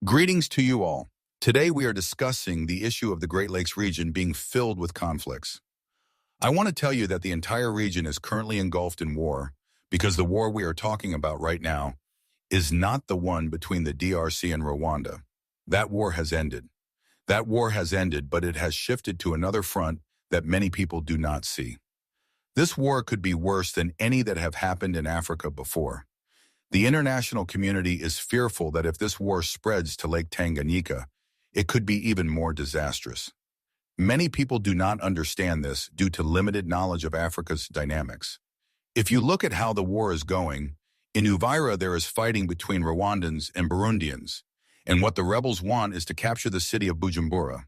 Greetings to you all. Today we are discussing the issue of the Great Lakes region being filled with conflicts. I want to tell you that the entire region is currently engulfed in war because the war we are talking about right now is not the one between the DRC and Rwanda. That war has ended. That war has ended, but it has shifted to another front that many people do not see. This war could be worse than any that have happened in Africa before. The international community is fearful that if this war spreads to Lake Tanganyika, it could be even more disastrous. Many people do not understand this due to limited knowledge of Africa's dynamics. If you look at how the war is going, in Uvira there is fighting between Rwandans and Burundians, and what the rebels want is to capture the city of Bujumbura.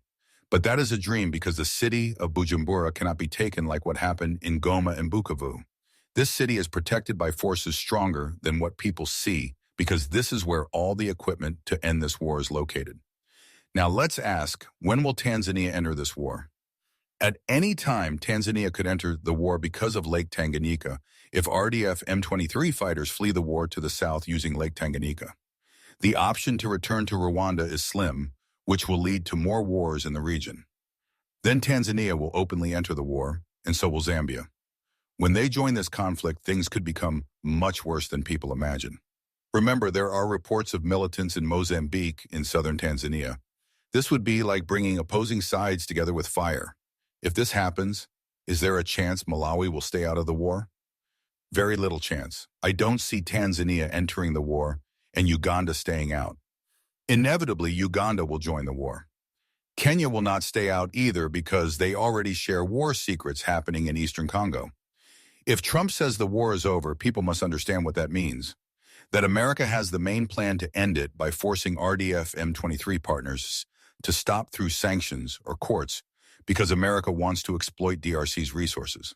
But that is a dream because the city of Bujumbura cannot be taken like what happened in Goma and Bukavu. This city is protected by forces stronger than what people see because this is where all the equipment to end this war is located. Now let's ask, when will Tanzania enter this war? At any time, Tanzania could enter the war because of Lake Tanganyika if RDF M23 fighters flee the war to the south using Lake Tanganyika. The option to return to Rwanda is slim, which will lead to more wars in the region. Then Tanzania will openly enter the war, and so will Zambia. When they join this conflict, things could become much worse than people imagine. Remember, there are reports of militants in Mozambique in southern Tanzania. This would be like bringing opposing sides together with fire. If this happens, is there a chance Malawi will stay out of the war? Very little chance. I don't see Tanzania entering the war and Uganda staying out. Inevitably, Uganda will join the war. Kenya will not stay out either because they already share war secrets happening in eastern Congo. If Trump says the war is over, people must understand what that means. That America has the main plan to end it by forcing RDF M23 partners to stop through sanctions or courts because America wants to exploit DRC's resources.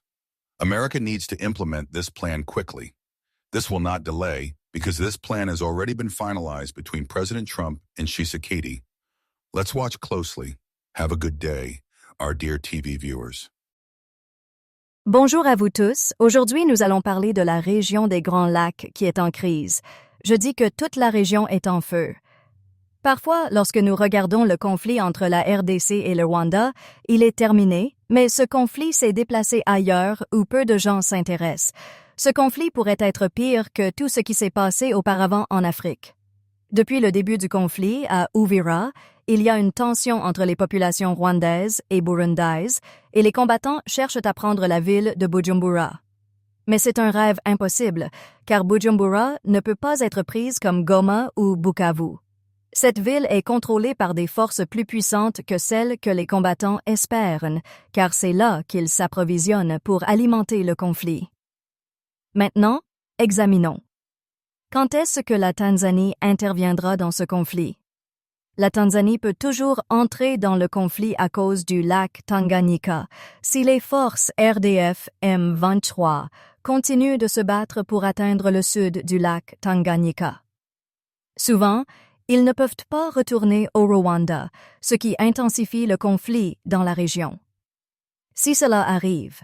America needs to implement this plan quickly. This will not delay because this plan has already been finalized between President Trump and Tshisekedi. Let's watch closely. Have a good day, our dear TV viewers. Bonjour à vous tous. Aujourd'hui, nous allons parler de la région des Grands Lacs qui est en crise. Je dis que toute la région est en feu. Parfois, lorsque nous regardons le conflit entre la RDC et le Rwanda, il est terminé, mais ce conflit s'est déplacé ailleurs où peu de gens s'intéressent. Ce conflit pourrait être pire que tout ce qui s'est passé auparavant en Afrique. Depuis le début du conflit à Uvira, il y a une tension entre les populations rwandaises et burundaises et les combattants cherchent à prendre la ville de Bujumbura. Mais c'est un rêve impossible, car Bujumbura ne peut pas être prise comme Goma ou Bukavu. Cette ville est contrôlée par des forces plus puissantes que celles que les combattants espèrent, car c'est là qu'ils s'approvisionnent pour alimenter le conflit. Maintenant, examinons. Quand est-ce que la Tanzanie interviendra dans ce conflit? La Tanzanie peut toujours entrer dans le conflit à cause du lac Tanganyika si les forces RDF M23 continuent de se battre pour atteindre le sud du lac Tanganyika. Souvent, ils ne peuvent pas retourner au Rwanda, ce qui intensifie le conflit dans la région. Si cela arrive,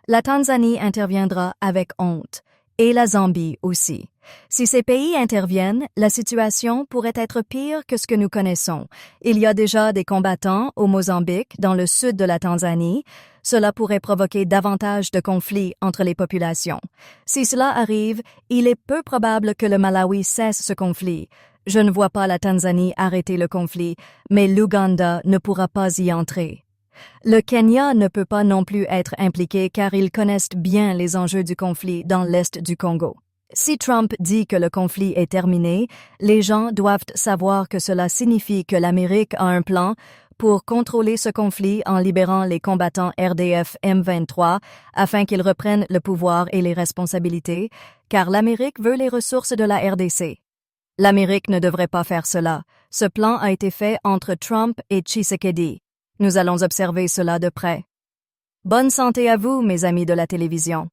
la Tanzanie interviendra avec honte, et la Zambie aussi. Si ces pays interviennent, la situation pourrait être pire que ce que nous connaissons. Il y a déjà des combattants au Mozambique, dans le sud de la Tanzanie. Cela pourrait provoquer davantage de conflits entre les populations. Si cela arrive, il est peu probable que le Malawi cesse ce conflit. Je ne vois pas la Tanzanie arrêter le conflit, mais l'Ouganda ne pourra pas y entrer. Le Kenya ne peut pas non plus être impliqué car ils connaissent bien les enjeux du conflit dans l'est du Congo. Si Trump dit que le conflit est terminé, les gens doivent savoir que cela signifie que l'Amérique a un plan pour contrôler ce conflit en libérant les combattants RDF M23 afin qu'ils reprennent le pouvoir et les responsabilités, car l'Amérique veut les ressources de la RDC. L'Amérique ne devrait pas faire cela. Ce plan a été fait entre Trump et Tshisekedi. Nous allons observer cela de près. Bonne santé à vous, mes amis de la télévision.